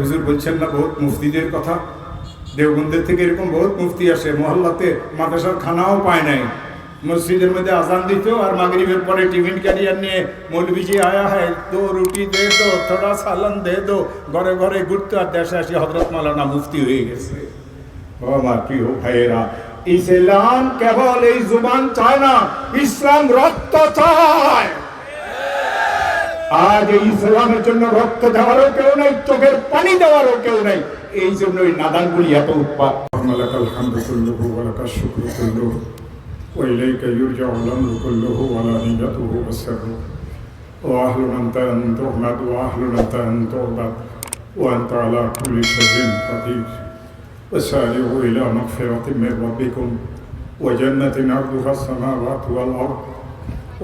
হুজুর বলছেন না বহুত মুফতিদের কথা, দেওবন্দের থেকে এরকম বহুত মুফতি আসে, মহল্লাতে মাদ্রাসার খানাও পায় নাই, মসজিদের মধ্যে আজান দিত আর মাগরিবের পরে টিফিন ক্যারিয়ার নিয়ে মৌলভী জি আয়া হ্যায় দো রুটি দে দো থোড়া সালান দে দো, ঘরে ঘরে ঘুরতে আর দেশে আসি হযরত মাওলানা মুফতি হয়ে গেছে। ও আমার প্রিয় ভাইয়েরা, ইসলাম কেবল এই জুবান চায় না, ইসলাম রক্ত চায়। আজ এই ইসলামের জন্য রক্ত দেওয়ারও কেউ নেই, চোখের পানি দেওয়ারও কেউ নেই, এই জন্যই নাদানগুলি এত উৎপাত। লাকাল হামদু কুল্লুহু ওয়া লাকাশ শুকরু কুল্লুহু ওয়া ইলাইকা ইউরজাউল আমরু কুল্লুহু ওয়া লা নিয়াতুহু ওয়াসসিররু ওয়া আহলুন আনতা আন তুহমাদ ওয়া আহলুন আনতা আন তু'বাদ ওয়া আনতা আলা কুল্লি শাইইন কাদির ওয়াসারিউ ইলা মাগফিরাতিন মির রাব্বিকুম ওয়া জান্নাতিন আরদুহা আস-সামাওয়াতু ওয়াল আরদ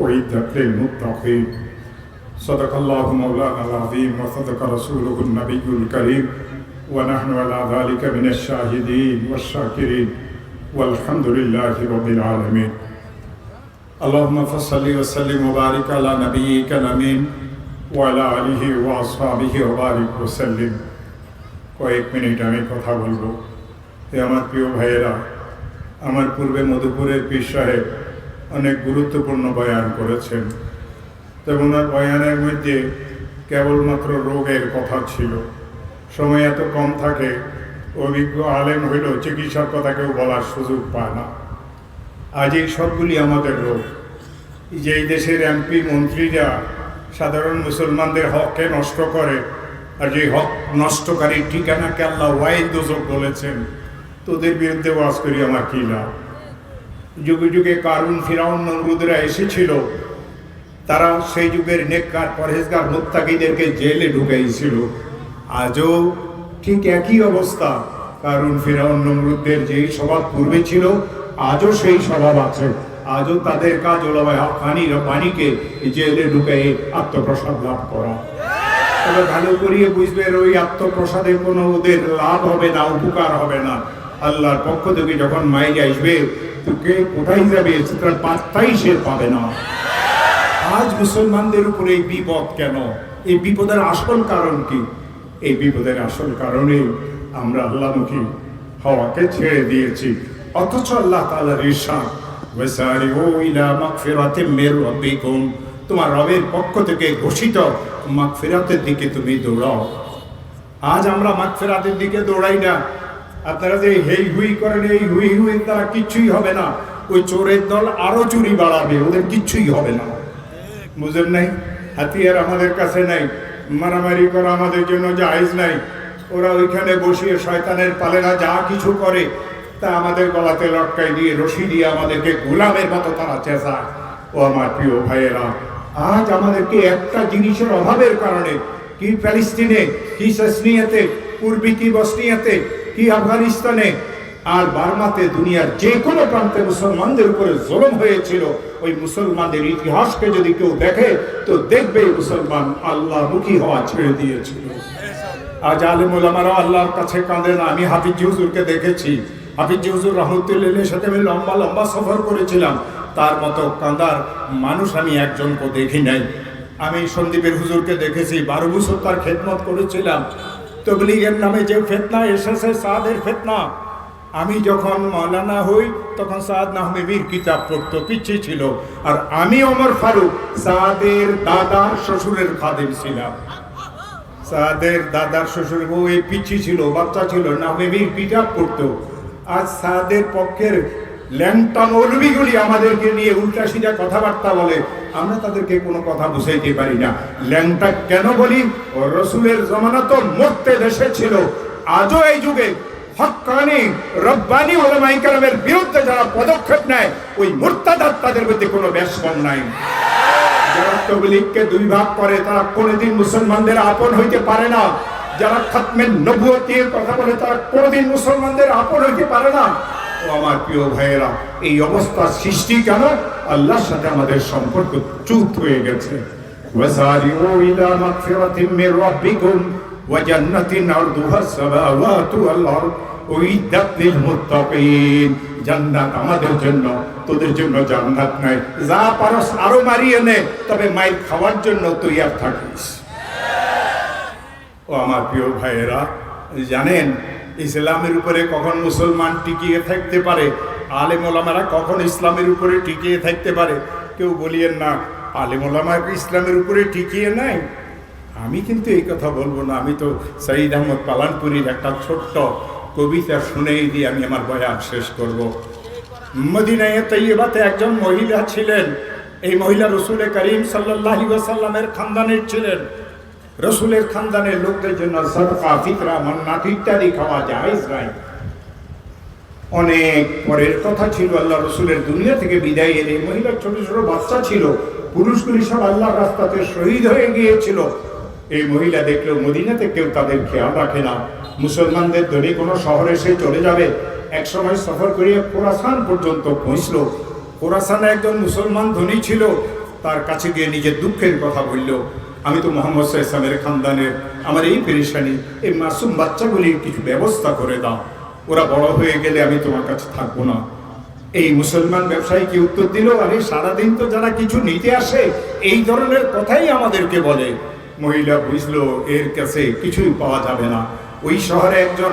উইদ্দাত লিল মুত্তাকিন। صدق الله مولانا العظيم وصدق رسوله النبي الكريم ونحن على ذلك من الشاهدين والشاكرين والحمد لله رب العالمين اللهم صل وسلم وبارك على نبيك الأمين وعلى آله وأصحابه وبارك وسلم। কয়েক মিনিট আমি কথা বলবো। আমার প্রিয় ভাইয়েরা, আমার পূর্বে মধুপুরের পীর সাহেব অনেক গুরুত্বপূর্ণ বয়ান করেছেন, তবে ওনার বয়ানের মধ্যে কেবলমাত্র রোগের কথা ছিল। সময় এত কম থাকে, অভিজ্ঞ আলেম হইলেও চিকিৎসার কথা কেউ বলার সুযোগ পায় না। আজ এই সবগুলি আমাদের রোগ। যে এই দেশের এমপি মন্ত্রীরা সাধারণ মুসলমানদের হককে নষ্ট করে, আর যে হক নষ্টকারীর ঠিকানাকে আল্লাহ ওয়াইল দোজক বলেছেন, তোদের বিরুদ্ধে ওয়াজ করি আমার কি লাভ। যুগে যুগে কারুন, ফিরাউন, নমরুদরা এসেছিল, তারা সেই যুগের নেককার পরহেজগার মুত্তাকিদেরকে জেলে ঢুকাইছিল। আজও ঠিক একই অবস্থা। কারণ ফিরাউন, নমরুদদের যেই স্বভাব পূর্বে ছিল, আজও সেই স্বভাব আছে। আজও তাদের কাজ ওলামায়ে হক্কানি রব্বানীকে জেলে ঢুকাই আত্মপ্রসাদ লাভ করা। তবে ভালো করিয়ে বুঝবেন, ওই আত্মপ্রসাদে কোনো ওদের লাভ হবে না, উপকার হবে না। আল্লাহর পক্ষ থেকে যখন মাইল আসবে, তোকে কোথায় যাবে সেটার পাত্তাই সে পাবে না। আজ মুসলমানদের উপরে এই বিপদ কেন? এই বিপদের আসল কারণ কি? এই বিপদের আসল কারণে আমরা আল্লাহমুখী হওয়াকে ছেড়ে দিয়েছি। অথচ আল্লাহ তাআলার ইরশাদ, ওয়াসারিউ ইলা মাগফিরাতিন মির রাব্বিকুম, তোমার রবের পক্ষ থেকে ঘোষিত মাগফিরাতের দিকে তুমি দৌড়াও। আজ আমরা মাগফিরাতের দিকে দৌড়াই না। আপনারা যে হেই হুই করেন, এই হুই হুই দ্বারা কিচ্ছুই হবে না। ওই চোরের দল আরো চুরি বাড়াবে, ওদের কিচ্ছুই হবে না। বুঝেন নাই? হাতিয়ার আমাদের কাছে নাই, মারামারি করা আমাদের জন্য জায়েজ নাই। ওরা ওইখানে বসিয়ে শয়তানের পালেরা যা কিছু করে তা আমাদের গলাতে লটকাই দিয়ে, রশি দিয়ে আমাদেরকে গোলামের মতো তারা চেঁচায়। ও আমার প্রিয় ভাইয়েরা, আজ আমাদেরকে একটা জিনিসের অভাবের কারণে, কি প্যালেস্তিনে, কি চেচনিয়াতে, পূর্বী কি বসনিয়াতে, কি আফগানিস্তানে আর বার্মাতে, দুনিয়ার যে কোনো প্রান্তে মুসলমানদের উপরে জুলুম হয়েছিল, ওই মুসলমানদের ইতিহাসকে যদি কেউ দেখে তো দেখবে মুসলমান আল্লাহমুখী হওয়া ছেড়ে দিয়েছিল। আজ আলেম ওলামারা আল্লাহর কাছে কাঁদেন। আমি হাফিজ হুজুরকে দেখেছি, হাফিজ হুজুর রহমতুল্লাহর সাথে আমি লম্বা লম্বা সফর করেছিলাম, তার মতো কাঁদার মানুষ আমি একজনকে দেখি নাই। আমি সন্দীপের হুজুরকে দেখেছি, 12 বছর তার খেদমত করেছিলাম। তবলিগের নামে যে ফিতনা এসেছে, সাদের ফিতনা, আমি যখন মাওলানা হই তখন সাদ নাহমিবির কিতাব পড়তো, পিচ্ছি ছিল। আর আমি ওমর ফারুক সাদের দাদার শ্বশুরের খাদেম ছিলাম। সাদের দাদার শ্বশুর বউ এই পিচ্ছি ছিল, বাচ্চা ছিল, নাহমিবির কিতাব পড়তো। আজ সাদের পক্ষের ল্যাংটা মৌলবীগুলি আমাদেরকে নিয়ে উল্টা সিধা কথাবার্তা বলে, আমরা তাদেরকে কোনো কথা বুঝাইতে পারি না। ল্যাংটা কেন বলি? ও রসুলের জমানা তো মরতে দেশে ছিল। আজও এই যুগে হক্কানি রব্বানি উলামায়ে কেরামের বিরুদ্ধে যারা পদক্ষেপ নেয়, ওই মুরতাদ তাদের মধ্যে কোনো বেশকম নাই। যারা তাবলীগকে দুই ভাগ করে, তারা কোনোদিন মুসলমানদের আপন হইতে পারে না। যারা খাতমে নবুয়তের কথা বলে, তারা কোনোদিন মুসলমানদের আপন হইতে পারে না। ও আমার প্রিয় ভাইয়েরা, এই অবস্থার সৃষ্টি কেন? আল্লাহর সাথে আমাদের সম্পর্ক চুপ হয়ে গেছে। ওয়াসারিউ ইলা মাগফিরাতিন মির রাব্বিকুম ওয়া জান্নাতিন আরদুহা আস-সামাওয়াতু ওয়াল আরদ উইদ্দাত লিল মুত্তাকিন। জান্নাত আমাদের জন্য, তোদের জন্য জান্নাত নাই। যা পারস আরো মারিয়ে নে, তবে মাইর খাওয়ার জন্য তৈয়ার থাকিস। ও আমার প্রিয় ভাইয়েরা, জানেন ইসলামের উপরে কখন মুসলমান টিকিয়ে থাকতে পারে, আলেম ওলামারা কখন ইসলামের উপরে টিকিয়ে থাকতে পারে? কেউ বলিয়েন না আলেম ওলামা ইসলামের উপরে টিকিয়ে নাই। আমি কিন্তু এই কথা বলবো না, আমি তো সঈদ আহমদ পালানপুরীর একটা ছোট্ট কবিতা শুনেই দিয়ে আমি আমার বয়ান শেষ করব। মদিনায়ে তৈয়বাতে একজন মহিলা ছিলেন। এই মহিলা রসুল করিম সাল্লাল্লাহু আলাইহি ওয়াসাল্লামের খানদানের ছিলেন। রসুলের খানদানের লোকদের জন্য সদকা, ফিতরা, মান্নাত ইত্যাদি খাওয়া জায়েজ নাই। অনেক পরের কথা ছিল, আল্লাহ রসুলের দুনিয়া থেকে বিদায় এলে মহিলার ছোট ছোট বাচ্চা ছিল, পুরুষগুলি সব আল্লাহর রাস্তাতে শহীদ হয়ে গিয়েছিল। এই মহিলা দেখলো মদিনাতে কেউ তাদের খেয়াল রাখে না, মুসলমানদের ধরে কোনো শহরে সে চলে যাবে। এক সময় সফর করিয়ে খোরাসান পর্যন্ত পৌঁছলো। খোরাসানে একজন মুসলমান ধনী ছিল, তার কাছে গিয়ে নিজের দুঃখের কথা বলল, আমি তো মোহাম্মদ সাল্লাল্লাহু আলাইহি ওয়াসাল্লামের খানদানের, আমার এই পেরেশানি, এই মাসুম বাচ্চাগুলির কিছু ব্যবস্থা করে দাও, ওরা বড় হয়ে গেলে আমি তোমার কাছে থাকবো না। এই মুসলমান ব্যবসায়ী কি উত্তর দিল, আরে সারাদিন তো যারা কিছু নিতে আসে এই ধরনের কথাই আমাদেরকে বলে। মহিলা বুঝলো এর কাছে কিছুই পাওয়া যাবে না। ওই শহরে একজন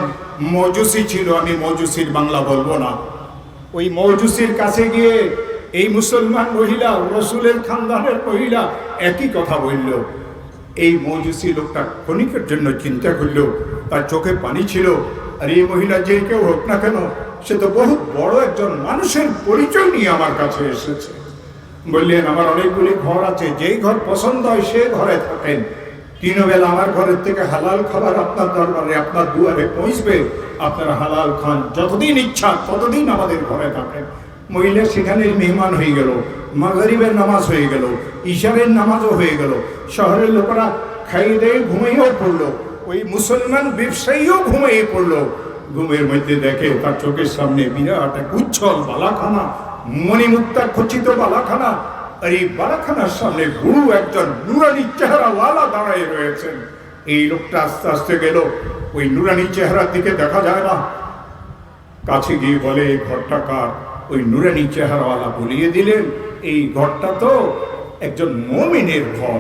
মজুসি ছিল, আমি মজুসির বাংলা বলবো না, ওই মজুসির কাছে গিয়ে এই মুসলমান মহিলা রসুলের খানদানের মহিলা একই কথা বলল। এই মজুসি লোকটা ক্ষণিকের জন্য চিন্তা করলো, তার চোখে পানি ছিল, আর এই মহিলা যে কেউ হোক না কেন সে তো বহুত বড় একজন মানুষের পরিচয় নিয়ে আমার কাছে এসেছে। বললেন আমার অনেকগুলি ঘর আছে, যেই ঘর পছন্দ হয় সে ঘরে থাকেন, তিনবেলা আমার ঘরের থেকে হালাল খাবার আপনার দরবারে আপনার দুয়ারে পৌঁছবে, আপনারা হালাল খান, যতদিন ইচ্ছা ততদিন আমাদের ঘরে থাকেন। মহিলা সেখানে মেহমান হয়ে গেল, মাগরিবের নামাজ হয়ে গেল, ইশারের নামাজও হয়ে গেল, শহরের লোকেরা খাইয়ে দিয়ে ঘুমিয়েও পড়লো, ওই মুসলমান ব্যবসায়ীও ঘুমিয়ে পড়লো। ঘুমের মধ্যে দেখে তার চোখের সামনে বিরাট এক উজ্জ্বল বালাখানা, মণিমুক্তা খচিত বালাখানা, আর এই বালাখানার সামনে গুরু একজন নুরানি চেহারাওয়ালা দাঁড়ায় রয়েছেন। এই লোকটা আস্তে আস্তে গেল, ওই নুরানি চেহারার দিকে দেখা যায় না, কাছে গিয়ে বলে এই ঘরটা কার? ওই নুরানি চেহারাওয়ালা বলিয়ে দিলেন এই ঘরটা তো একজন মুমিনের ঘর।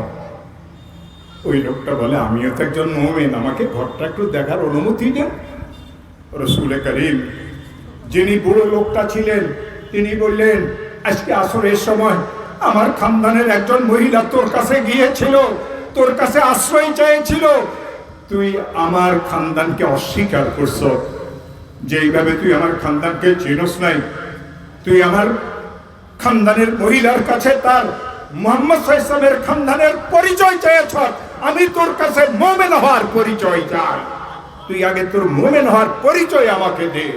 ওই লোকটা বলে আমিও তো একজন মুমিন, আমাকে ঘরটা একটু দেখার অনুমতি দেন। রসুল করিম যিনি বুড়ো লোকটা ছিলেন তিনি বললেন আজকে আসরের সময় আমার খানদানের একজন মহিলা তোর কাছে গিয়েছিল, তোর কাছে আশ্রয় চেয়েছিল, তুই আমার খানদানকে অস্বীকার করছ, যেইভাবে তুই আমার খানদানকে চিনস নাই, তুই আমার খানদানের মহিলার কাছে তার মুহাম্মদ সাল্লাল্লাহু আলাইহি ওয়াসাল্লামের খানদানের পরিচয় চেয়েছ, আমি তোর কাছে মুমিন হওয়ার পরিচয় চাই, তুই আগে তোর মুমিন হওয়ার পরিচয় আমাকে দে।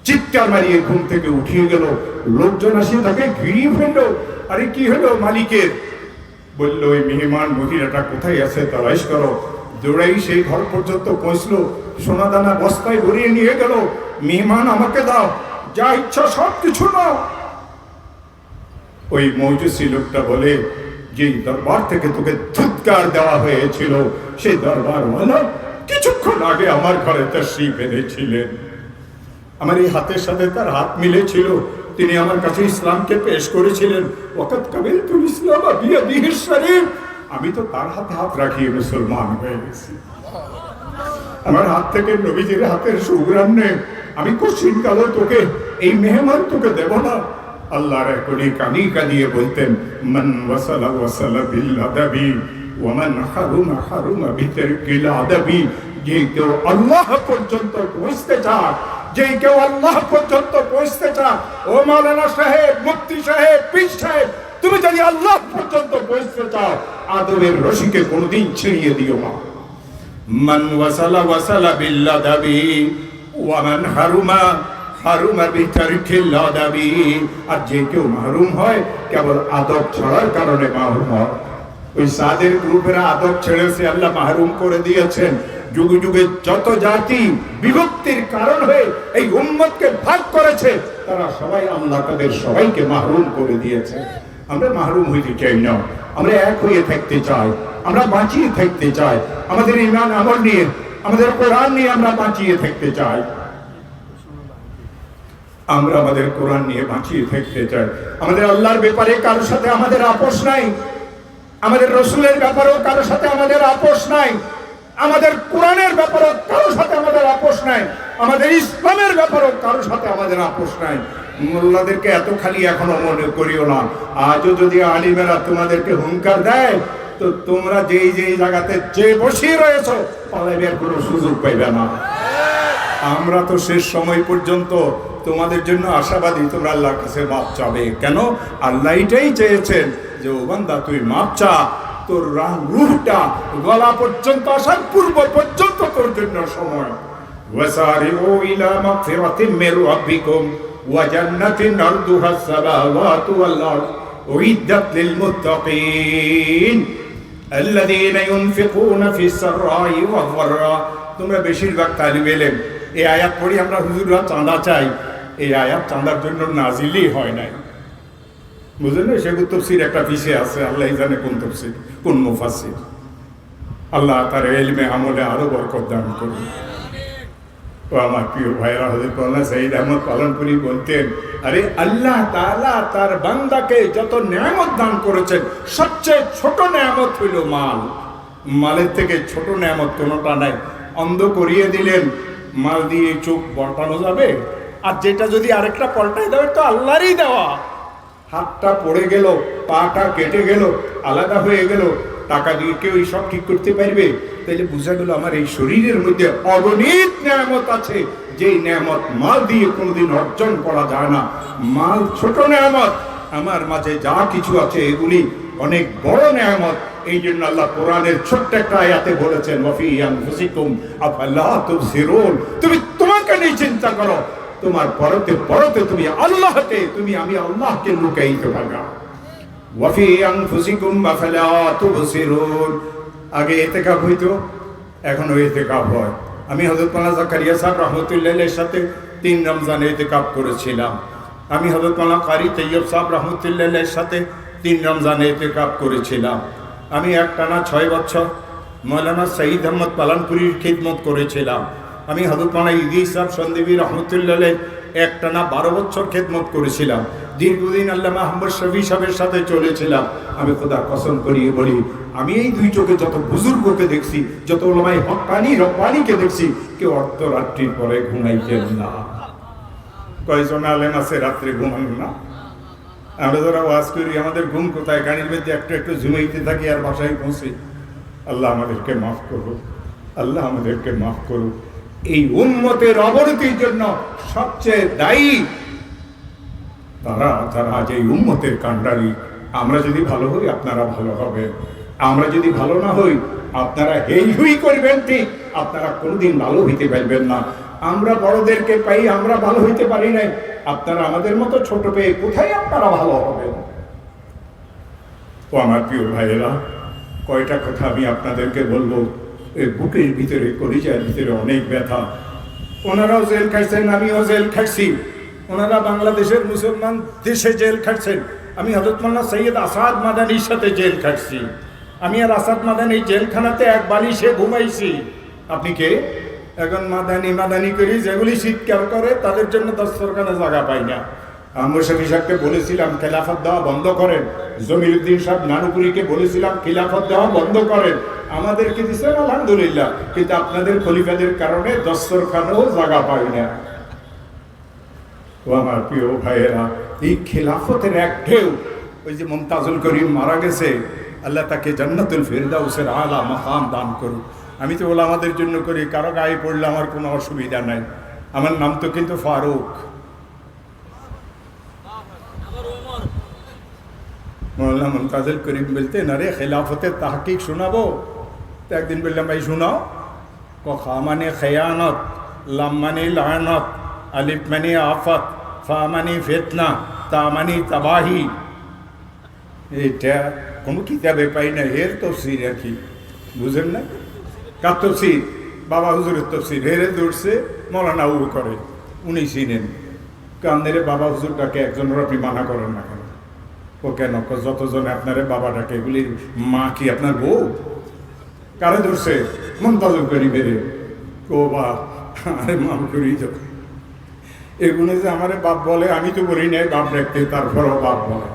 চিৎকার মারিয়ে ঘুম থেকে উঠিয়ে গেল, লোকজন আসে তাকে ঘিরিয়ে ফেললো, আরে কি হলো মালিকের? বললো ওই মেহমান মহিলাটা কোথায় আছে তালাশ করো। দৌড়াই সেই ঘর পর্যন্ত পৌঁছলো, সোনা দানা বস্তায় ভরিয়ে নিয়ে গেল, মেহমান আমাকে দাও, যা ইচ্ছা সব কিছু নাও। ওই মজুসি লোকটা বলে যে দরবার থেকে তোকে ধুৎকার দেওয়া হয়েছিল সেই দরবার কিছুক্ষণ আগে আমার ঘরে তাশরীফ এনেছিলেন, আমার এই হাতের সাথে তার হাত মিলেছিল, তিনি আমার কাছে ইসলামকে পেশ করেছিলেন, ওয়াকাত কাবিলতুল ইসলাম বিয়াদিহি শরীফ, আমি তো তার হাতে হাত রাখিয়ে মুসলমান হয়ে গেছি, আমার হাত থেকে নবীজির হাতের সুগ্রাম নেই, আমি কোশ্চিন কালো তোকে এই মেহমান তোকে দেব না। আল্লাহর এক ওলি কানি কানিয়ে বলতেন মান ওয়াসালা ওয়াসালা বিল আদাবি ওয়া মান হারুমা হারুমা বিতারকিল আদাবি, যে কেউ আল্লাহ পর্যন্ত পৌঁছতে চায়, যে কেউ আল্লাহ পর্যন্ত পৌঁছতে চায়, ও মাওলানা সাহেব, মুফতি সাহেব, পীর সাহেব, তুমি যদি আল্লাহ পর্যন্ত পৌঁছতে চাও আদবের রশিকে কোনোদিন ছিঁড়িয়ে দিও না। মান ওয়াসালা ওয়াসালা বিল আদাবি ওয়া মান হারুমা হারুমা বিতারকিল আদাবি, আর যে কেউ মাহরুম হয় কেবল আদব ছাড়ার কারণে মাহরুম হয়। ওই সাদের গ্রুপেরা আদব ছেড়েছে, আল্লাহ মাহরুম করে দিয়েছেন। যুগে যুগে যত জাতি বিভক্তির কারণ হয়ে এই উম্মতকে ভাগ করেছে তারা সবাই আল্লাহ তাদের সবাইকে মাহরুম করে দিয়েছে। আমরা মাহরুম হইতে চাই না, আমরা এক হয়ে থাকতে চাই, আমরা বাঁচিয়ে থাকতে চাই, আমাদের ঈমান আমল নিয়ে, আমাদের কোরআন নিয়ে আমরা বাঁচিয়ে থাকতে চাই, আমরা আমাদের কোরআন নিয়ে বাঁচিয়ে থাকতে চাই। আমাদের আল্লাহর ব্যাপারে কারোর সাথে আমাদের আপোষ নাই, আমাদের রসুলের ব্যাপারেও কারোর সাথে আমাদের আপোষ নাই, আমাদের কোরআনের ব্যাপারেও কারোর সাথে আমাদের আপোষ নাই, আমাদের ইসলামের ব্যাপারেও কারোর সাথে আমাদের আপোষ নাই। মোল্লাদেরকে এত খালি এখনো মনে করিও না। আজও যদি আলিমেরা তোমাদেরকে হুঙ্কার দেয় তো তোমরা যেই যেই জায়গাতে যে বসিয়ে রয়েছো পালাইবার কোনো সুযোগ পাইবে না। আমরা তো শেষ সময় পর্যন্ত তোমাদের জন্য আশাবাদী, তোমরা আল্লাহর কাছে মাপ চাবে। কেন? আল্লাহ এটাই চেয়েছেন যে ও বান্দা তুই মাপ চা, তোর রূহটা গলা পর্যন্ত আসার পূর্ব পর্যন্ত তোর জন্য সময়। ওয়াসারিউ ইলা মাগফিরাতিন মির রাব্বিকুম ওয়া জান্নাতিন আরদুহাস সামাওয়াতু ওয়াল আরদ উইদ্দাত লিল মুত্তাকিন আল্লাযীনা ইউনফিকুনা ফিস সাররাই ওয়াদ দাররা। তোমরা বেশিরভাগ তালিবে ইলম এই আয়াত পড়ি আমরা হুজুররা চাঁদা চাই, এই আয়াত চাঁদার জন্য নাজিলই হয় নাই। বুঝলেন? সেগুলো তফসির একটা পিছিয়ে আছে, আল্লাহ জানে কোন তফসির কোন মুফাসসির। আল্লাহ তার ইলমে আমলে আরো বরকত দান করুন। ও আমার প্রিয় ভাইরা, হযরত মাওলানা সাইয়্যিদ আহমদ পালনপুরি বলতেন, আরে আল্লাহ তাআলা তার বান্দাকে যত নেয়ামত দান করেছেন সবচেয়ে ছোট নেয়ামত হইল মাল। মালের থেকে ছোট নেয়ামত কোনোটা নাই। অন্ধ করিয়ে দিলেন, মাল দিয়ে চোখ বটানো যাবে? আর যেটা যদি আরেকটা পল্টাই দেবে তো আল্লাহরই দেওয়া। হাতটা পড়ে গেল, পাটা কেটে গেল, আলাদা হয়ে গেল, টাকা দিয়ে কেউ সব ঠিক করতে পারবে? তাইলে বোঝা গেল আমার এই শরীরের মধ্যে অগণিত নেয়ামত আছে, যেই নেয়ামত মাল দিয়ে কোনোদিন অর্জন করা যায় না। মাল ছোট নেয়ামত, আমার মাঝে যা কিছু আছে এগুলি অনেক বড় নেয়ামত। এই জন্য আল্লাহ কোরআনের ছোট্ট একটা আয়াতে বলেছেন, ওয়াফি আনফুসিকুম আফালা তুবসিরুন। তুমি তোমাকে নিয়ে চিন্তা করো, তোমার পরতে পরতে তুমি আল্লাহকে, তুমি আমি আল্লাহকে লুকাইতে পারবা। ওয়াফি আনফুসিকুম আফালা তুবসিরুন। আগে ইতিকাফ হইতো, এখন ওই ইতিকাফ হয়। আমি হযরত মাওলানা জাকারিয়া সাহেব রাহমাতুল্লাহ আলাইহির সাথে 3 রমজানে ইতিকাফ করেছিলাম। আমি হযরত মাওলানা কারি তৈয়ব সাহেব রাহমাতুল্লাহ আলাইহির সাথে 3 রমজানে ইতিকাফ করেছিলাম। আমি একটানা 6 বছর মাওলানা সাইয়্যিদ আহমদ পালানপুরির খিদমত করেছিলাম। আমি হযরত মাওলানা ইদ্রিস সাহেব সন্দেবী রহমতুল্লাহ আলাইহি একটানা 12 বছর খিদমত করেছিলাম। দীর্ঘদিন আল্লামা আহমদ শফি সাহেবের সাথে চলেছিলাম। আমি খোদার কসম করিয়ে বলি, আমি এই 2 চোখে যত বুজুর্গকে দেখছি, যত ওলামায়ে হক্কানি রব্বানিকে দেখছি, কেউ অর্ধরাত্রির পরে ঘুমাইতেন না। কয়জন আলেম আছে রাত্রে ঘুমান না? আমরা যারা ওয়াজ করি আমাদের ঘুম কোথায়? গাড়ির মধ্যে একটু একটু ঝুমাইতে থাকি আর বাসায় পৌঁছি। আল্লাহ আমাদেরকে মাফ করুক, আল্লাহ আমাদেরকে মাফ করুক। এই উম্মতের অবনতির জন্য সবচেয়ে দায়ী তারা আজ এই উম্মতের কাণ্ডারি। আমরা যদি ভালো হই আপনারা ভালো হবেন, আমরা যদি ভালো না হই আপনারা হেই হুই করবেন, ঠিক আপনারা কোনোদিন ভালো হইতে পারবেন না। আমরা বড়দেরকে পাই, আমরা ভালো হইতে পারি নাই, আপনারা আমাদের মতো ছোট পেয়ে কোথায় আপনারা ভালো হবেন? ও আমার প্রিয় ভাইয়েরা, কয়টা কথা আমি আপনাদেরকে বলবো। এই বুকের ভিতরে, কলিজার ভিতরে অনেক ব্যথা। ওনারাও জেল খাটছেন, আমিও জেল খাটছি। ওনারা বাংলাদেশের মুসলমান দেশে জেল খাটছেন, আমি হযরত মাওলানা সৈয়দ আসাদ মাদানির সাথে জেল খাটছি। আমি আর আসাদ মাদানি জেলখানাতে এক বালিশে ঘুমাইছি। আপনি কে? এখন মাদানি করি যেগুলি শীতকাল করে তাদের জন্য দস্তরখানে জায়গা পাই না। আহমদ শফি সাহেবকে বলেছিলাম খেলাফত দেওয়া বন্ধ করেন, জমিরুদ্দিন সাহেব নানুপুরিকে বলেছিলাম খেলাফত দেওয়া বন্ধ করেন, আমাদেরকে দিচ্ছেন আলহামদুলিল্লাহ, কিন্তু আপনাদের খলিফাদের কারণে দস্তরখানেও জায়গা পাই না। ও আমার প্রিয় ভাইয়েরা, এই খেলাফতের এক ঢেউ, ওই যে মুমতাজুল করিম মারা গেছে, আল্লাহ তাকে জান্নাতুল ফিরদাউসের আলা মাকাম দান করুক। আমি তো ওলামাদের জন্য করি, কারো গায়ে পড়লে আমার কোনো অসুবিধা নাই। আমার নাম তো কিন্তু ফারুক। মৌলানা মুমতাজুল করিম বলতেন, আরে খেলাফতের তাহকিক শোনাবো? তো একদিন বললাম, ভাই শোনাও। খা মানে খেয়ানত, লাম মানে লানত, আলিফ মানে আফত, ফা মানে ফিতনা, তা মানে তাবাহি। এটা কোনো কিতাবে পাই না, এর তফসির আর কি, বুঝেন না? কার তফসির? বাবা হুজুরের তফসির। হেরে দৌড়ছে মৌলানা উ করে, উনি চিনেন। কান্দের বাবা হুজুর ডাকে, একজনের আপনি মানা করেন না কেন? ও কেন? যতজন আপনারে বাবা ডাকে, এগুলির মা কি আপনার বউ? কারে ধরছে? মুমতাজুল করিমেরে। ও বা, আরে মাম করি যাও। এগুলো যে আমারে বাপ বলে, আমি তো বলি নাই বাপ রাখতে, তারপরও বাপ বলে।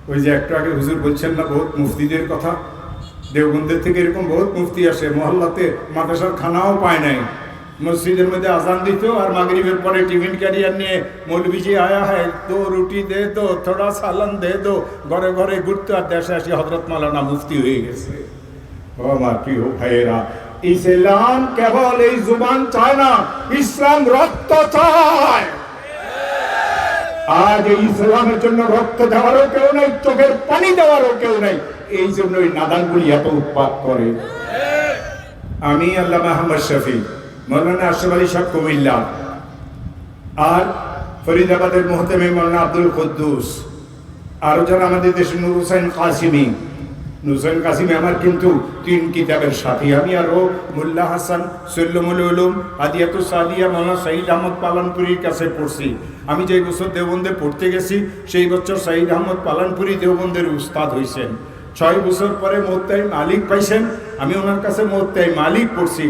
ওই যে একটু আগে হুজুর বলছেন না বহুত মুফতিদের কথা, দেওবন্দের থেকে এরকম বহুত মুফতি আসে, মহল্লাতে মাদ্রাসার খানাও পায় নাই, মসজিদের মধ্যে আজান দিত আর মাগরিবের পরে টিফিন ক্যারিয়ার নিয়ে মৌলভী জি আয়া হ্যাঁ দো রুটি দে দো থোড়া সালান দে দো, ঘরে ঘরে ঘুরতে, আর দেশে আসি হযরত মাওলানা মুফতি হয়ে গেছে। ও আমার প্রিয় ভাইয়েরা, ইসলাম কেবল এই জুবান চায় না, ইসলাম রক্ত চায়। আজ এই ইসলামের জন্য রক্ত দেওয়ারও কেউ নেই, চোখের পানি দেওয়ারও কেউ নেই, এই জন্য ওই নাদানগুলি এত উৎপাত করে। আমি আল্লামা আহমদ শফি, মৌলানা আশরাফ আলী সাহেব কুমিল্লা, আর ফরিদাবাদের মুহতামিম মৌলানা আব্দুল কুদ্দুস, আরো যারা আমাদের দেশে নূর হোসেন কাসিমি, নুসেন কাসিমি আমার কিন্তু 3 কিতাবের সাথী। আমি আরো মোল্লা হাসান, সুল্লুমুল উলুম, হাদিয়াতুস সাদিয়া মৌলানা শহীদ আহমদ পালানপুরির কাছে পড়ছি। আমি যে বছর দেওবন্দে পড়তে গেছি সেই বছর শহীদ আহমদ পালানপুরি দেওবন্দের উস্তাদ হয়েছেন। 6 বছর পরে মোত্তাই মালিক পাইছেন, আমি ওনার কাছে মোত্তাই মালিক পড়ছি।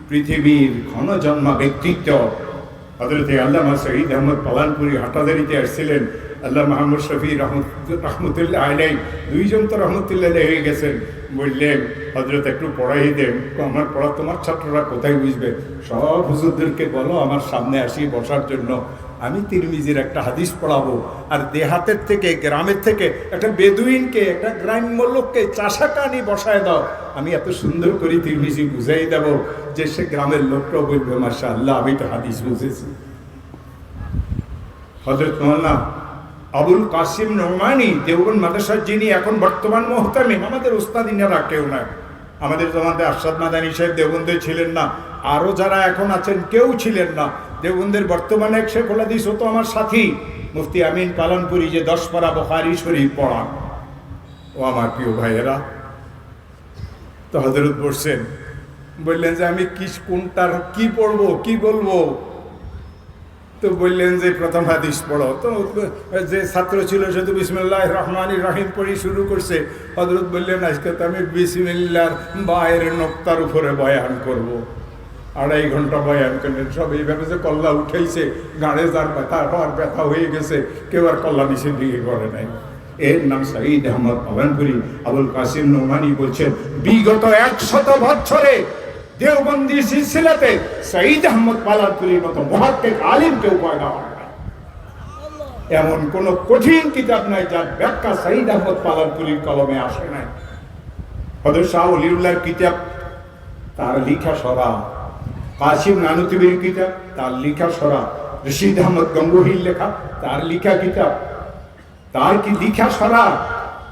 পৃথিবীর ঘনজন্মা ব্যক্তিত্ব হযরত আল্লামা শহীদ আহমদ পালানপুরি হাটাদারিতে আসছিলেন। আল্লাহ মাহমুদ শফি রহমতুল্লাহ আলাইহি, 2 জন তো রহমতুল্লাহ হয়ে গেছেন। বললেন হযরত একটু পড়াই দেন। আমার পড়া তোমার ছাত্ররা কোথায় বুঝবে, সব হুজুরদেরকে বলো আমার সামনে আসি বসার জন্য, আমি তিরমিজির একটা হাদিস পড়াবো। আর দেহাতের থেকে, গ্রামের থেকে একটা বেদুইনকে, একটা গ্রাম্য লোককে, চাষাটা আনি বসায় দাও, আমি এত সুন্দর করে তিরমিজি বুঝাই দেবো যে সে গ্রামের লোকটাও বলবে মাশাআল্লাহ আমি তো হাদিস বুঝেছি। হযরত মাওলানা আবুল কাসিম নোমানি দেওবন্দ মাদ্রাসার যিনি এখন বর্তমান মুহতামিম, আমাদের উস্তাদ ইনারা কেউ না। আমাদের জমাতে আরশাদ মাদানী সাহেব দেওবন্দে ছিলেন না, আরও যারা এখন আছেন কেউ ছিলেন না। দেওবন্দের বর্তমানে এক শেখুল হাদিস হতো আমার সাথী মুফতি আমিন পালানপুরি, যে 10 পারা বুখারী শরীফ পড়ান। ও আমার প্রিয় ভাইয়েরা, তো হযরত বলছেন, বললেন যে আমি কোনটার কি পড়বো, কি বলবো? তো বললেন যে প্রথম হাদিস পড়ো। তো যে ছাত্র ছিল সে তো বিসমিল্লাহির রহমানির রহিম পড়ি শুরু করছে। হযরত বললেন আজকে তো আমি বিসমিল্লাহর বায়ের নোক্তার উপরে বয়ান করব। 2.5 ঘন্টা বয়ান করলেন। সব এইভাবে যে কল্লা উঠাইছে, গাড়ে যার ব্যথা হওয়ার ব্যথা হয়ে গেছে, কেউ আর কল্লা নিচে দিকে করে নাই। এর নাম শহীদ আহমদ পালানপুরি। আবুল কাসিম নোমানি বলছেন বিগত 100 বছরে দেওবন্দি সিলসিলাতে শহীদ আহমদ পালানপুরির মতো মুহাক্কিক আলিম কেউ পয়দা হয় না। এমন কোন কঠিন কিতাব নাই যার ব্যাখ্যা শহীদ আহমদ পালানপুরির কলমে আসে নাই। হযরত শাহ ওলিউল্লাহর কিতাব তার লিখা সরা, কাসিম নানুতুবির কিতাব তার লিখা সরা, রশিদ আহমদ গঙ্গোহীর লেখা তার লিখা কিতাব, তার কি লিখা সরা।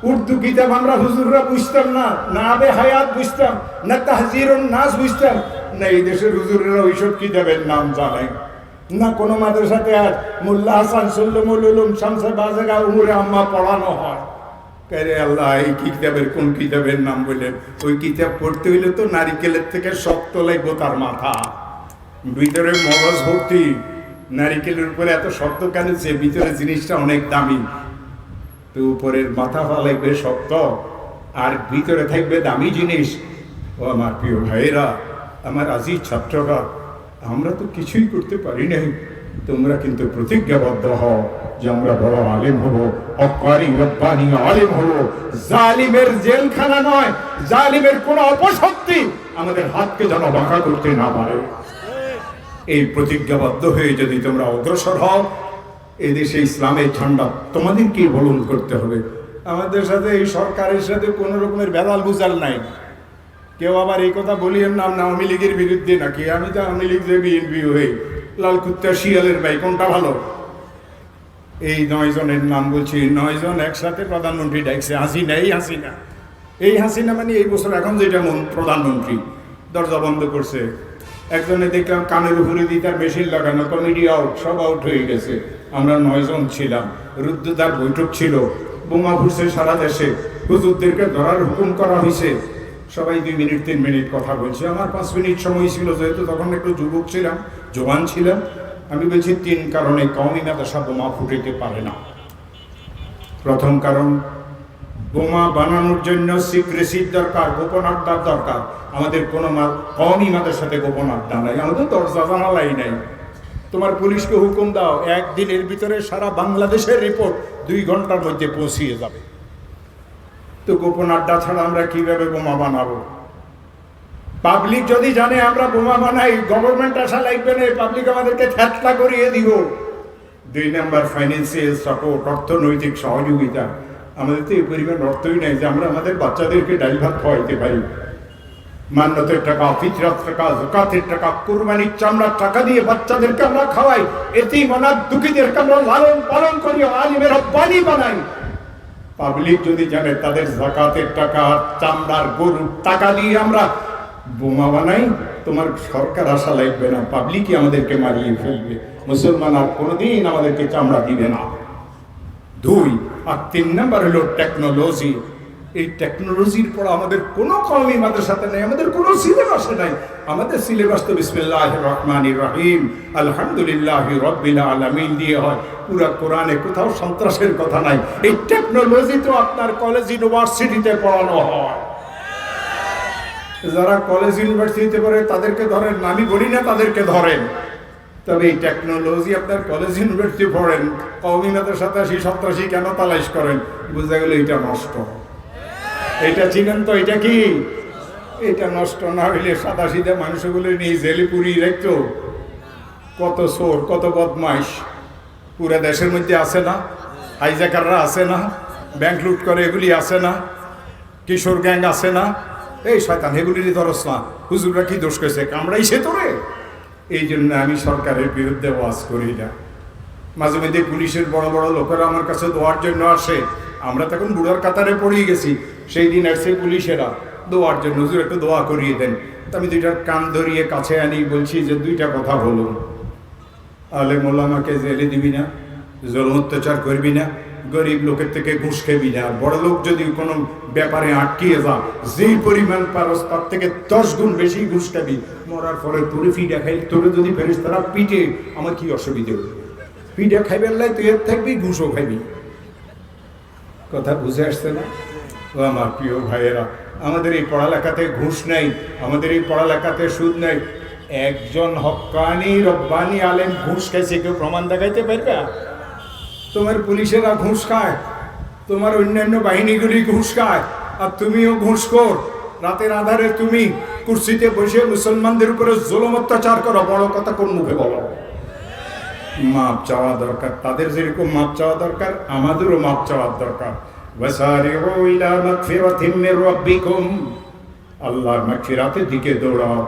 উর্দু কিতাব আমরা হুজুররা বুঝতাম না, না আবে হায়াত বুঝতাম না, তাহজিরুন নাস বুঝতাম না। এই দেশের হুজুরেরা ওইসব কিতাবের নাম জানে না। কোনো মাদ্রাসাতে আজ মোল্লা হাসান, সুল্লুমুল উলুম, শামসে বাজেগা, উমরে আম্মা পড়ানো হয়। কে আল্লাহ এই কিতাবের কোন কিতাবের নাম বললেন? ওই কিতাব পড়তে হইলে তো নারিকেলের থেকে শক্ত লাগবো তার মাথা, ভিতরে মগজ ভর্তি। নারিকেলের উপরে এত শক্ত কেন? যে ভিতরে জিনিসটা অনেক দামি। তো উপরের মাথা লাগবে শক্ত আর ভিতরে থাকবে দামি জিনিস। ও আমার প্রিয় ভাইয়েরা, আমার আজিজ ছাত্ররা, আমরা তো কিছুই করতে পারি নাই, তোমরা কিন্তু প্রতিজ্ঞাবদ্ধ হও যে আমরা বড় আলেম হব, হক্কানি রব্বানি আলেম হব। জালিমের জেলখানা নয়, জালিমের কোন অপশক্তি আমাদের হাতকে যেন বাঁকা করতে না পারে। এই প্রতিজ্ঞাবদ্ধ হয়ে যদি তোমরা অগ্রসর হও, এদেশে ইসলামের ঝান্ডা তোমাদেরকেই বলন করতে হবে। আমাদের সাথে এই সরকারের সাথে কোনো রকমের ভেজাল বুঝাল নাই। কেউ আবার এই কথা বলিয়েন না আওয়ামী লীগের বিরুদ্ধে নাকি। আমি তো আওয়ামী লীগ যে বিএনপি হয়ে লাল কুত্তা শিয়ালের ভাই, কোনটা ভালো? এই 9 জনের নাম বলছি, 9 জন একসাথে প্রধানমন্ত্রী ডাকছে। হাসিনা, এই হাসিনা, এই হাসিনা মানে এই বছর এখন যেটা প্রধানমন্ত্রী, দরজা বন্ধ করছে। একজনে দেখলাম কানের উপরে দিয়ে তার মেশিন লাগানো, কমিটি আউট, সব আউট হয়ে গেছে। আমরা 9 জন ছিলাম। রুদ্ধদ্বার বৈঠক ছিল, বোমা ফুটছে সারা দেশে, হুজুরদেরকে ধরার হুকুম করা হয়েছে। সবাই 2 মিনিট 3 মিনিট কথা বলছে। আমার 5 মিনিট সময় ছিল, যেহেতু তখন একটু যুবক ছিলাম, জওয়ান ছিলাম। আমি বলছি 3 কারণে কওমি মাদ্রাসা বোমা ফুটাইতে পারে না। প্রথম কারণ, বোমা বানানোর জন্য সিক্রেসির দরকার, গোপন আড্ডার দরকার। আমাদের কোনো কওমি মাদ্রাসাতে গোপন আড্ডা নাই, আমাদের দরজা জানালাই নাই। তোমার পুলিশকে হুকুম দাও, 1 দিনের ভিতরে সারা বাংলাদেশের রিপোর্ট 2 ঘন্টার মধ্যে পৌঁছিয়ে যাবে। তো গোপন আড্ডা ছাড়া আমরা কিভাবে বোমা বানাবো? পাবলিক যদি জানে আমরা বোমা বানাই, গভর্নমেন্ট আশা লাগবে না, পাবলিক আমাদেরকে ঠেটলা করিয়ে দিব। 2 নাম্বার ফাইন্যান্সিয়াল সাপোর্ট, অর্থনৈতিক সহযোগিতা। আমাদের তো এই পরিমাণ অর্থই নেই যে আমরা আমাদের বাচ্চাদেরকে ডাল ভাত খাওয়াইতে পারি। মান্নতের টাকা, ফিতরাত টাকা, যাকাতের টাকা, কুরবানির চামড়ার টাকা দিয়ে বাচ্চাদেরকে আমরা খাওয়াই, এতিম অনাথ দুঃখীদেরকে আমরা লালন পালন করি, আলিমের রব্বানি বানাই। পাবলিক যদি জানে তাদের যাকাতের টাকা, চামড়ার গরুর টাকা দিয়ে আমরা বোমা বানাই, তোমার সরকার আশা লাগবে না, পাবলিকই আমাদেরকে মারিয়ে ফেলবে। মুসলমান আর কোনোদিন আমাদেরকে চামড়া দিবে না। 2 আর 3 নাম্বার হলো টেকনোলজি। এই টেকনোলজির পর আমাদের কোনো কওমি মাদ্রাসাতে নেই, আমাদের কোনো সিলেবাসে নাই। আমাদের সিলেবাস তো বিসমিল্লাহির রহমানির রহিম, আলহামদুলিল্লাহি রাব্বিল আলামিন দিয়ে হয়। পুরো কোরআনে কোথাও সন্ত্রাসের কথা নাই। এই টেকনোলজি তো আপনার কলেজ ইউনিভার্সিটিতে পড়ানো হয়। যারা কলেজ ইউনিভার্সিটিতে পড়ে তাদেরকে ধরেন, আমি বলি না তাদেরকে ধরেন, তবে এই টেকনোলজি আপনার কলেজ ইউনিভার্সিটি পড়েন, কওমি মাদ্রাসাতে সন্ত্রাসী কেন তালাশ করেন? বুঝা গেল এটা নষ্ট। এটা চিনেন তো, এটা কি? এটা নষ্ট না হইলে সাদা সিধা মানুষগুলো নিয়ে জেলে পুরি রাখতো। কত চোর, কত বদমাইশ পুরো দেশের মধ্যে আছে না? হাইজাকাররা আছে না? ব্যাংক লুট করে এগুলি আছে না? কিশোর গ্যাং আছে না? এই শয়তান এগুলিরই ধরস না। হুজুররা কি দোষ করেছে? কামড়াইছে তোরে। এই জন্য আমি সরকারের বিরুদ্ধে ওয়াজ করি না। মাঝে মাঝে পুলিশের বড় বড় লোকেরা আমার কাছে দোয়ার জন্য আসে। আমরা তখন বুড়ার কাতারে পড়িয়ে গেছি, সেই দিন আসছে পুলিশেরা দোয়ার জন্য, হুজুর একটু দোয়া করিয়ে দেন। তো আমি 2টার কান ধরিয়ে কাছে আনি, বলছি যে 2টা কথা বলুন। আলেম ওলামাকে জেলে দিবি না, জুলুম অত্যাচার করবি না, গরিব লোকের থেকে ঘুষ খেবি না। বড় লোক যদি কোনো ব্যাপারে আটকিয়ে যা, যেই পরিমাণ পারস তার থেকে 10 গুণ বেশি ঘুষ খাবি। মরার পরে তোরে ফিডা খাই, তোরে যদি ফেরেশতারা পিটে আমার কি অসুবিধে? পিঠা খাইবার লাই তুই এর থাকবি, ঘুষও খাইবি। কথা বুঝে আসছে না? ও আমার প্রিয় ভাইয়েরা, আমাদের এই পড়ালেখাতে ঘুষ নাই, আমাদের এই পড়ালেখাতে সুদ নাই। একজন হক্কানি রব্বানি আলেম ঘুষ খাইছে কেউ প্রমাণ দেখাইতে পারবে? তোমার পুলিশেরা ঘুষ খায়, তোমার অন্যান্য বাহিনীগুলি ঘুষ খায়, আর তুমিও ঘুষখোর। রাতের আধারে তুমি কুর্সিতে বসে মুসলমানদের উপরে জুলুম অত্যাচার করো। বড় কথা কোন মুখে বলো? মাপ চাওয়া দরকার। তাদের যেরকম মাপ চাওয়া দরকার, আমাদেরও মাপ চাওয়ার দরকার। ওয়াসারিউ ইলা মাগফিরাতিম মির রাব্বিকুম, আল্লাহর মাগফিরাতের দিকে দৌড়াও।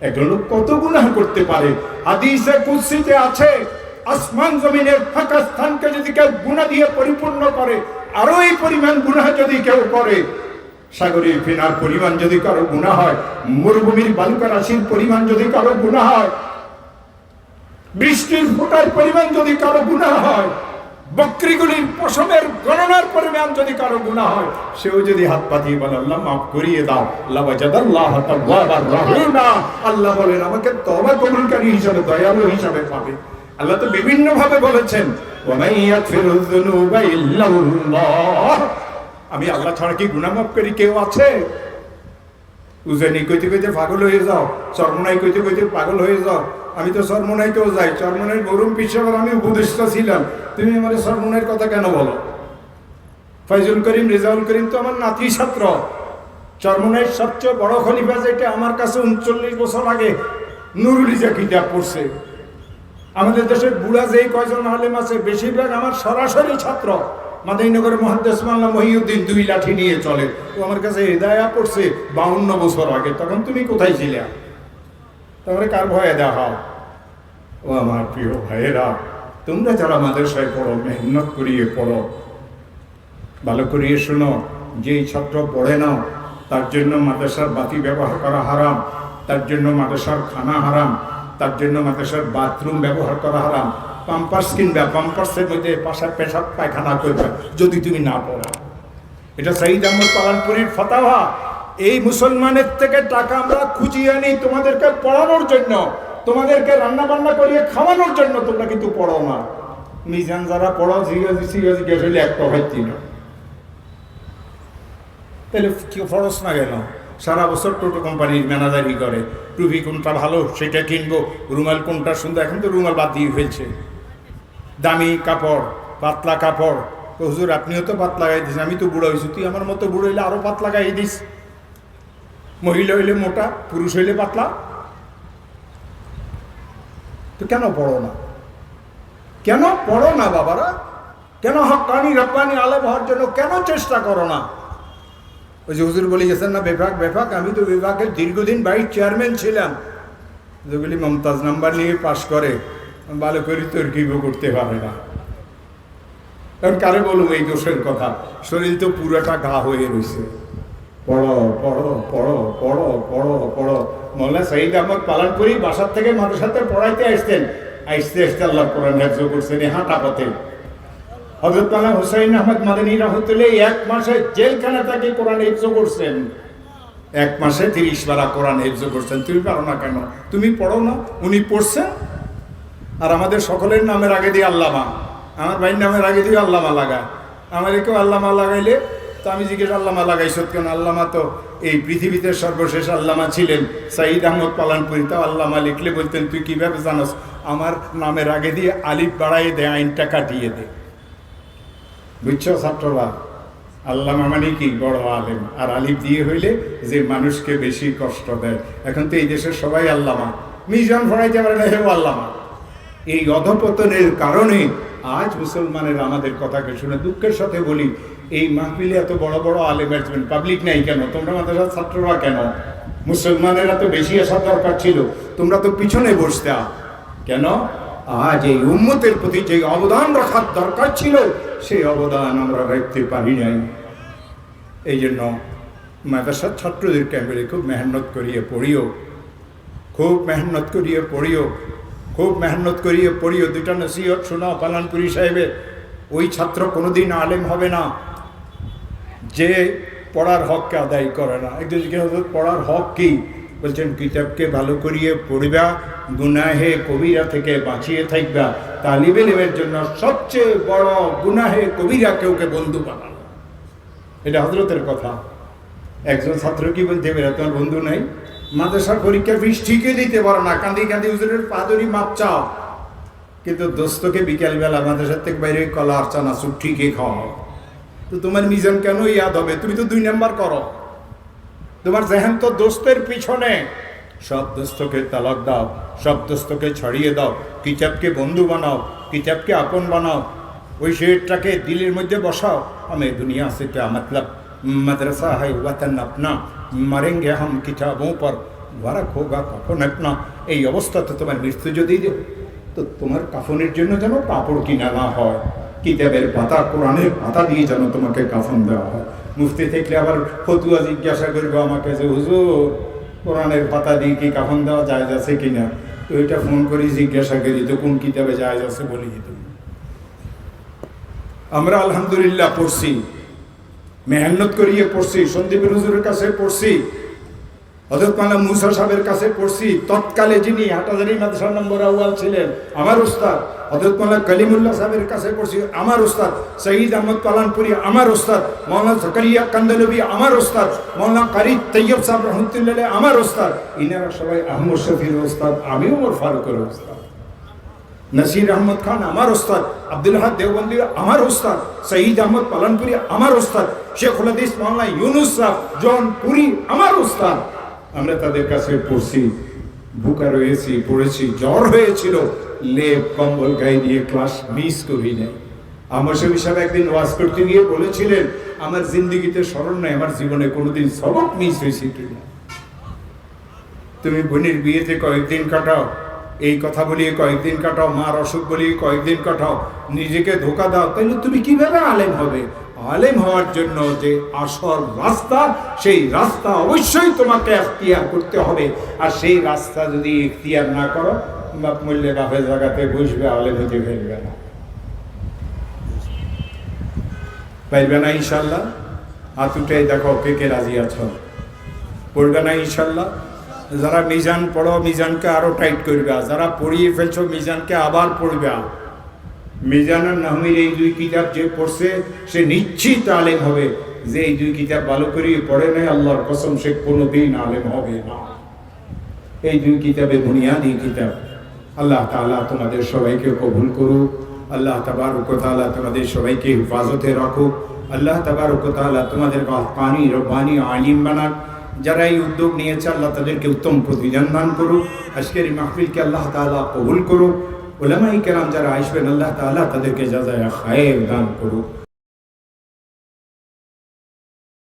একজন লোক কত গুনাহ করতে পারে? হাদিসে কুদসিতে আছে, আসমান জমিনের ফাঁকা স্থানকে যদি কেউ গুনাহ দিয়ে পরিপূর্ণ করে, আরো এই পরিমাণ গুনাহ যদি কেউ করে, সাগরের ফেনার পরিমাণ যদি কারো গুনাহ হয়, মরুভূমির বালুকা রাশির পরিমাণ যদি কারো গুনাহ হয়, বৃষ্টির ফোঁটার পরিমাণ যদি কারো গুনাহ হয়, বকরিগুলির পশমের গণনার পরিমাণ যদি কারো গুনাহ হয়, সেও যদি হাত পাতিয়ে বলে আল্লাহ মাফ করিয়ে দাও, লাওয়াজাদাল্লাহু তাওয়াবার রহিমা, আল্লাহ বলেন আমাকে তওবা কবুলকারী হিসাবে, দয়ালু হিসাবে পাবে। আল্লাহ তো বিভিন্ন ভাবে বলেছেন, ওয়া মান ইয়াগফিরুয যুনুবা ইল্লাল্লাহ, আমি আল্লাহ ছাড়া কি গুনাহ মাফ করি কেউ আছে? উজানি কইতে কইতে পাগল হয়ে যাও, চরমনাই কইতে কইতে পাগল হয়ে যাও। আমি তো চরমনাইতেও যাই, চরমনাই মরুম পিছাবার আমি উপদেষ্টা ছিলাম, তুমি আমার চরমনাইয়ের কথা কেন বলো? ফাইজুল করিম, রেজাউল করিম তো আমার নাতি ছাত্র। চরমনাইয়ের সবচেয়ে বড় খলিফা যেটা আমার কাছে 39 বছর আগে নুরুল ইজা কিতাব পড়ছে। আমাদের দেশের বুড়া যেই কয়জন আলেম আছে বেশিরভাগ আমার সরাসরি ছাত্র। মাদারীনগরের মুহাদ্দিস মাওলানা মহিউদ্দিন 2 লাঠি নিয়ে চলে, ও আমার কাছে হিদায়া পড়ছে 52 বছর আগে। তখন তুমি কোথায় ছিলে? তারপরে কার ভয়ে দেখা? ও আমার প্রিয় ভাইয়েরা, তোমরা যারা মাদ্রাসায় পড়ো, মেহনত করিয়ে পড়ো, ভালো করিয়ে শোনো। যেই ছাত্র পড়ে না তার জন্য মাদ্রাসার বাতি ব্যবহার করা হারাম, তার জন্য মাদ্রাসার খানা হারাম, তার জন্য মাদ্রাসার বাথরুম ব্যবহার করা হারাম। পাম্পার্স কিনবা, পাম্পার্সের মধ্যে পাশার পেশাব পায়খানা করবে যদি তুমি না পড়ো। এটা সাইয়্যিদ আহমদ পালানপুরীর ফতোয়া। এই মুসলমানের থেকে টাকা আমরা খুঁজিয়ে আনি তোমাদেরকে পড়ানোর জন্য, তোমাদেরকে রান্না বান্না করিয়ে খাওয়ানোর জন্য। তোমরা কিন্তু পড়ো না। মিজান যারা পড়ো জিজ্ঞাসা গেলে একটা ভাইতি না, তাহলে কি খরচ না গেল? সারা বছর টোটো কোম্পানির ম্যানেজারি করে, টুপি কোনটা ভালো সেটা কিনবো, রুমাল কোনটা সুন্দর। এখন তো রুমাল বাদ দিয়ে ফেলছে। দামি কাপড়, পাতলা কাপড়, হুজুর আপনিও তো পাত লাগাই দিস, আমি তো বুড়ো হয়েছি, তুই আমার মতো বুড়ো হইলে আরো পাত লাগাই দিস। মহিলা হইলে মোটা, পুরুষ হইলে পাতলা, তো কেন পড়ো না? কেন পড়ো না বাবারা? কেন হক্কানি রব্বানি আলেম হওয়ার জন্য কেন চেষ্টা করো না? ওই যে হুজুর বলে গেছেন না বেফাক, আমি তো বিভাগের দীর্ঘদিন ভাইস চেয়ারম্যান ছিলাম। যেগুলি মমতাজ নাম্বার নিয়ে পাশ করে ভালো করে তর্কিব করতে পারে না। কারণ কারে বলবো এই দোষের কথা? শরীর তো পুরোটা ঘা হয়ে রয়েছে। পড়ো পড়ো পড়ো পড়ো পড়ো পড়ো। মোল্লা শহীদ আহমদ পালানপুরি বাসার থেকে মাদ্রাসাতে পড়াইতে আসতেন, আইসতে আসতে আল্লাহ কোরআন হেফজ করছেন হাঁটা পথে। হযরত মাওলানা হুসাইন আহমদ মাদানী রাহমাতুল্লাহ 1 মাসে জেলখানা থেকে কোরআন হেফজ করছেন। 1 মাসে 30 পারা কোরআন হেফজ করছেন। তুমি পারো না কেন? তুমি পড়ো না। উনি পড়ছেন, আর আমাদের সকলের নামের আগে দিয়ে আল্লামা, আমার ভাইয়ের নামের আগে দিয়ে আল্লামা লাগায়। আমার কেউ আল্লামা লাগাইলে তো আমি জিজ্ঞেস আল্লামা লাগাইছ কেন? আল্লামা তো এই পৃথিবীতে সর্বশেষ আল্লামা ছিলেন শহীদ আহমদ পালানপুরি। তো আল্লামা লিখলে বলতেন তুই কিভাবে জানোস? আমার নামের আগে দিয়ে আলিফ বাড়াই দে, আইনটা কাটিয়ে দে। বুঝছো ছাত্ররা? আল্লামা মানে কি? বড় আলেম। আর আলিফ দিয়ে হইলে যে মানুষকে বেশি কষ্ট দেয়। এখন তো এই দেশের সবাই আল্লামা, মিজান ফড়াইতে পারে না, হেও আল্লামা। এই অধপতনের কারণে আজ মুসলমানের আমাদের কথাকে শুনে দুঃখের সাথে বলি, এই মাহফিলে এত বড় বড় আলেম আসবেন, পাবলিক নাই কেন? তোমরা মাদ্রাসার ছাত্ররা কেন? মুসলমানেরা তো বেশি আসার দরকার ছিল, তোমরা তো পিছনে বসতে কেন? আজ এই উম্মতের প্রতি যে অবদান রাখার দরকার ছিল, সেই অবদান আমরা রাখতে পারি নাই। এই জন্য মাদ্রাসার ছাত্রদেরকে আমি খুব মেহনত করিয়ে পড়িও, খুব মেহনত করিয়ে পড়িও, খুব মেহনত করিয়ে পড়িও। 2টা নসিহত শোনাও পালানপুরি সাহেবের। ওই ছাত্র কোনোদিন আলেম হবে না যে পড়ার হককে আদায় করে না। একজন জিজ্ঞাসা পড়ার হক কি? বলছেন কিতাবকে ভালো করিয়ে পড়িবা, গুনাহে কবিরা থেকে বাঁচিয়ে থাকবা। তালিবে ইলমের জন্য সবচেয়ে বড় গুনাহে কবিরা কেউকে বন্ধু বানানো। এটা হযরতের কথা। একজন ছাত্র কি বলতে পারে তোমার বন্ধু নাই? মাদ্রাসার পরীক্ষার ফিস ঠিকই দিতে পারো না, কান্দি কান্দি হুজুরের পাদরি মাপ চাও, কিন্তু দোস্তকে বিকেলবেলা মাদ্রাসার থেকে বাইরে কলা আর চানাচুর ঠিকই খাওয়াও। তো তোমার মিজান কেন ইয়াদ হবে? তুমি তো 2 নাম্বার করো। তোমার জেহেন তো দোস্তের পিছনে। সব দোস্তকে তালাক দাও, সব দোস্তকে ছড়িয়ে দাও, কিতাবকে বন্ধু বানাও, কিতাবকে আপন বানাও। ওই শেরটাকে দিলের মধ্যে বসাও, আমি দুনিয়া সে क्या मतलब, मदरसा है वतन अपना, मरेंगे हम किताबों पर, वरक होगा कफन अपना। এই অবস্থাতে তোমার মৃত্যু যদি তো তোমার কাফনের জন্য যেন কাপড় কিনা না হয়, কিতাবের পাতা, কোরআনের পাতা দিয়ে যেন তোমাকে কাফন দেওয়া হয়। মুফতি থেকে আবার ফতুয়া জিজ্ঞাসা করবে আমাকে যে হুজুর কোরআনের পাতা দিয়ে কি কাফন দেওয়া যায় আছে কিনা? তো এটা ফোন করে জিজ্ঞাসা করি, তো কোন কিতাবে যায় আছে বলি। তুমি আমরা আলহামদুলিল্লাহ পড়ছি, মেহনত করিয়ে পড়ছি, সন্দীপ হুজুরের কাছে পড়ছি, হযরত মাওলানা মুসা সাহেবের কাছে পড়ছি। তৎকালে যিনি হাটাজারি মাদ্রাসা নম্বর আউয়াল ছিলেন আমার উস্তাদ, হযরত মাওলানা কালিমুল্লাহ সাহেবের কাছে পড়ছি, আমার উস্তাদ। শহীদ আহমদ পালানপুরি আমার উস্তাদ, মাওলানা জাকারিয়া কান্দলবি আমার উস্তাদ, মাওলানা কারি তৈয়ব সাহেব রহমতুল্লাহ আলাইহি আমার উস্তাদ। ইনারা সবাই আহমদ শফির উস্তাদ, আমি ওমর ফারুকের উস্তাদ। নসির আহমদ খান আমার উস্তাদ, আব্দুল হাদ দেওবন্দি আমার উস্তাদ, শহীদ আহমদ পালানপুরি আমার উস্তাদ, শেখুল হাদিস মাওলানা ইউনুস সাহেব জৌনপুরি আমার উস্তাদ। আমরা তাদের কাছে পড়ছি, ভুকা রয়েছি, পড়েছি, জ্বর হয়েছিল, লেপ কম্বল গায়ে দিয়ে ক্লাস মিস করি নাই। আমার সব হিসাবে একদিন ওয়াজ করতে গিয়ে বলেছিলেন আমার জিন্দগিতে স্মরণ নাই আমার জীবনে কোনোদিন সবক মিস হয়েছে কিনা। তুমি বোনের বিয়েতে কয়েকদিন কাটাও, এই কথা বলিয়ে কয়েকদিন কাটাও, মার অসুখ বলিয়ে কয়েকদিন কাটাও, নিজেকে ধোকা দাও, তাহলে তুমি কিভাবে আলেম হবে? আলেম হওয়ার জন্য যে আসল রাস্তা, সেই রাস্তা অবশ্যই তোমাকে এখতিয়ার করতে হবে। আর সেই রাস্তা যদি এখতিয়ার না করো, বাপ মূল্যে বাপের জায়গাতে বসবে, আলেম হতে পারবে না, পারবে না ইনশাল্লাহ। হাত উঠেই দেখো কে কে রাজি আছো, পড়বে না ইনশাল্লাহ। যারা মিজান পড়ো, মিজানকে আরো টাইট করবে, যারা পড়িয়ে ফেলছো মিজানকে আবার পড়বে। মিজান আর নাহমির এই 2 কিতাব যে পড়ছে সে নিশ্চিত আলেম হবে। যে এই 2 কিতাব ভালো করে পড়ে নাই, আল্লাহর কসম সে কোনোদিন আলেম হবে না। এই 2 কিতাবে বুনিয়াদি কিতাব। আল্লাহ তাআলা তোমাদের সবাইকে কবুল করুক, আল্লাহ তাবারক ওয়া তাআলা তোমাদের সবাইকে হেফাজতে রাখো। আল্লাহ তাবারক ওয়া তাআলা তোমাদের হাক্কানি রব্বানি আলিম বানান। যারা এই উদ্যোগ নিয়েছে আল্লাহ তাদেরকে উত্তম প্রতিদান দান করুক। আজকের এই মাহফিলকে আল্লাহ তাআলা কবুল করুক। উলামায়ে কেরাম যারা আসবেন আল্লাহ তাআলা তাদেরকে জাযায়ে খায়র দান করুক।